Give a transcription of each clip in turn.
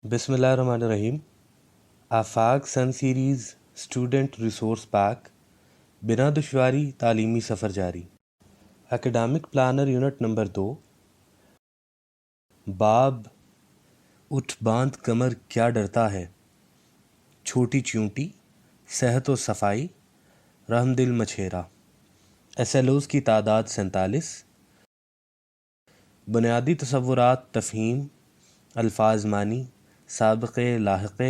بسم اللہ الرحمن الرحیم۔ آفاق سن سیریز اسٹوڈنٹ ریسورس پیک، بنا دشواری تعلیمی سفر جاری۔ اکیڈمک پلانر یونٹ نمبر 2، باب اٹھ باندھ کمر کیا ڈرتا ہے، چھوٹی چیونٹی، صحت و صفائی، رحم دل مچھیرا۔ SLOs کی تعداد 47۔ بنیادی تصورات، تفہیم، الفاظ معنی، سابقے لاحقے،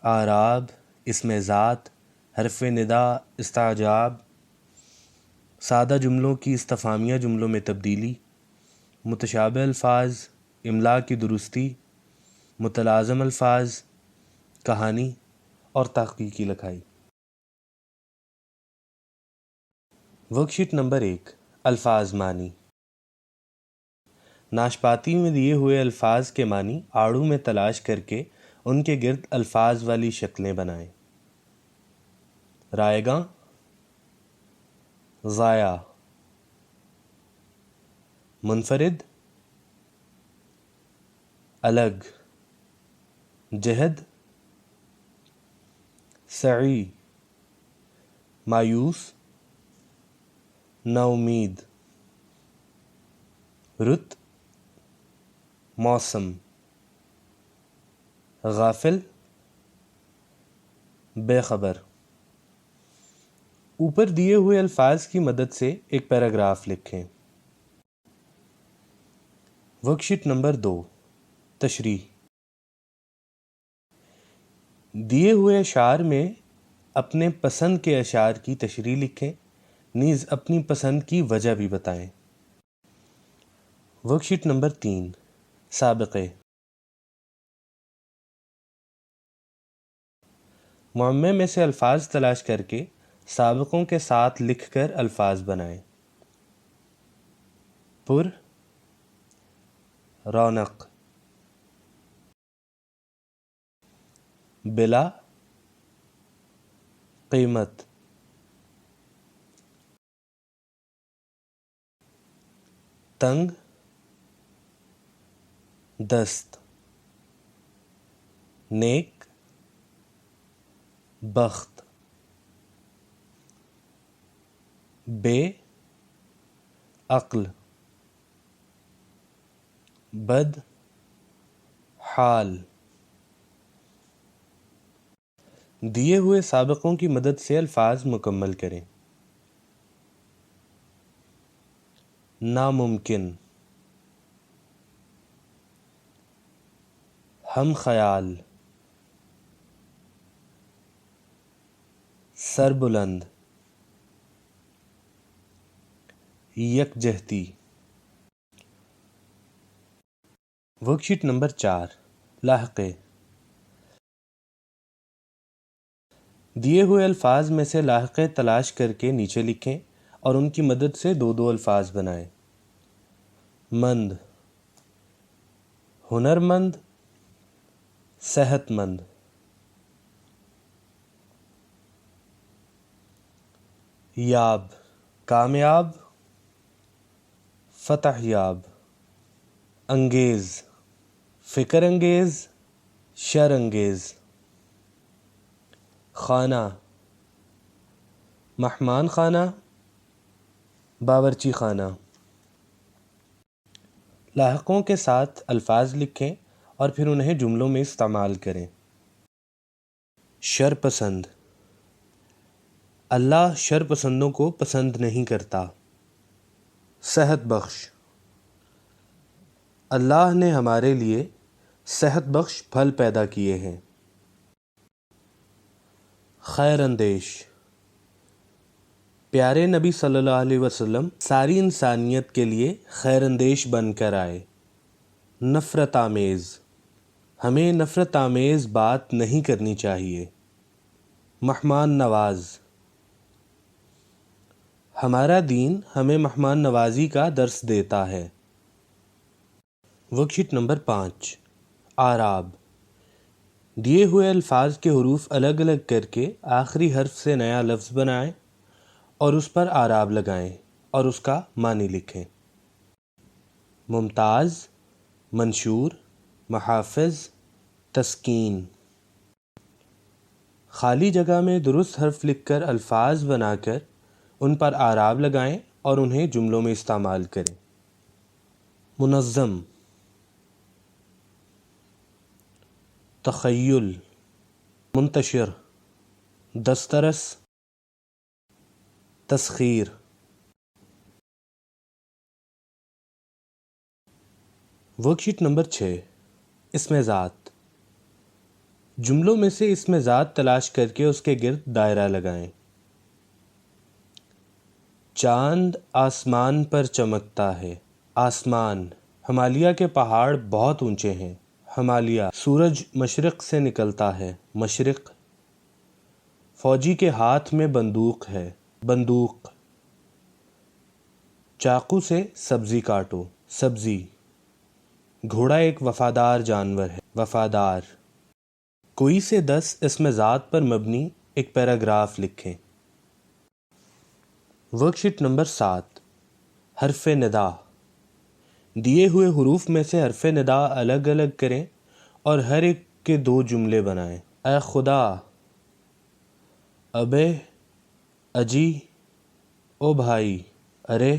اعراب، اسم ذات، حرف ندا، استعجاب، سادہ جملوں کی استفہامیہ جملوں میں تبدیلی، متشابہ الفاظ، املاء کی درستی، متلازم الفاظ، کہانی اور تحقیقی لکھائی۔ ورک شیٹ نمبر 1، الفاظ معنی۔ ناشپاتی میں دیے ہوئے الفاظ کے معنی آڑو میں تلاش کر کے ان کے گرد الفاظ والی شکلیں بنائیں۔ رائیگاں، ضائع، منفرد، الگ، جہد، سعی، مایوس، نا امید، رت، موسم، غافل، بے خبر۔ اوپر دیے ہوئے الفاظ کی مدد سے ایک پیراگراف لکھیں۔ ورک شیٹ نمبر 2، تشریح۔ دیے ہوئے اشعار میں اپنے پسند کے اشعار کی تشریح لکھیں، نیز اپنی پسند کی وجہ بھی بتائیں۔ Work sheet number 3، سابقے۔ معمے میں سے الفاظ تلاش کر کے سابقوں کے ساتھ لکھ کر الفاظ بنائیں۔ پر، رونق، بلا، قیمت، تنگ، دست، نیک، بخت، بے عقل، بد حال۔ دیے ہوئے سابقوں کی مدد سے الفاظ مکمل کریں۔ ناممکن، ہم خیال، سربلند، یکجہتی۔ Work sheet number 4، لاحقے۔ دیے ہوئے الفاظ میں سے لاحقے تلاش کر کے نیچے لکھیں اور ان کی مدد سے 2 الفاظ بنائیں۔ مند، ہنرمند، صحت مند۔ یاب، کامیاب، فتح یاب۔ انگیز، فکر انگیز، شر انگیز۔ خانہ، مہمان خانہ، باورچی خانہ۔ لاحقوں کے ساتھ الفاظ لکھیں اور پھر انہیں جملوں میں استعمال کریں۔ شر پسند، اللہ شر پسندوں کو پسند نہیں کرتا۔ صحت بخش، اللہ نے ہمارے لیے صحت بخش پھل پیدا کیے ہیں۔ خیر اندیش، پیارے نبی صلی اللہ علیہ وسلم ساری انسانیت کے لیے خیر اندیش بن کر آئے۔ نفرت آمیز، ہمیں نفرت آمیز بات نہیں کرنی چاہیے۔ مہمان نواز، ہمارا دین ہمیں مہمان نوازی کا درس دیتا ہے۔ ورک شیٹ نمبر 5، اعراب۔ دیے ہوئے الفاظ کے حروف الگ الگ کر کے آخری حرف سے نیا لفظ بنائیں اور اس پر اعراب لگائیں اور اس کا معنی لکھیں۔ ممتاز، منشور، محافظ، تسکین۔ خالی جگہ میں درست حرف لکھ کر الفاظ بنا کر ان پر اعراب لگائیں اور انہیں جملوں میں استعمال کریں۔ منظم، تخیل، منتشر، دسترس، تسخیر۔ ورک شیٹ نمبر 6، اسم ذات۔ جملوں میں سے اسم ذات تلاش کر کے اس کے گرد دائرہ لگائیں۔ چاند آسمان پر چمکتا ہے۔ آسمان، ہمالیہ کے پہاڑ بہت اونچے ہیں۔ ہمالیہ، سورج مشرق سے نکلتا ہے۔ مشرق۔ فوجی کے ہاتھ میں بندوق ہے۔ بندوق۔ چاقو سے سبزی کاٹو۔ سبزی۔ گھوڑا ایک وفادار جانور ہے۔ وفادار۔ کوئی سے 10 اسم ذات پر مبنی ایک پیراگراف لکھیں۔ ورک شیٹ نمبر 7، حرف ندا۔ دیے ہوئے حروف میں سے حرف ندا الگ الگ کریں اور ہر ایک کے 2 جملے بنائیں۔ اے خدا، ابے، اجی، او بھائی، ارے،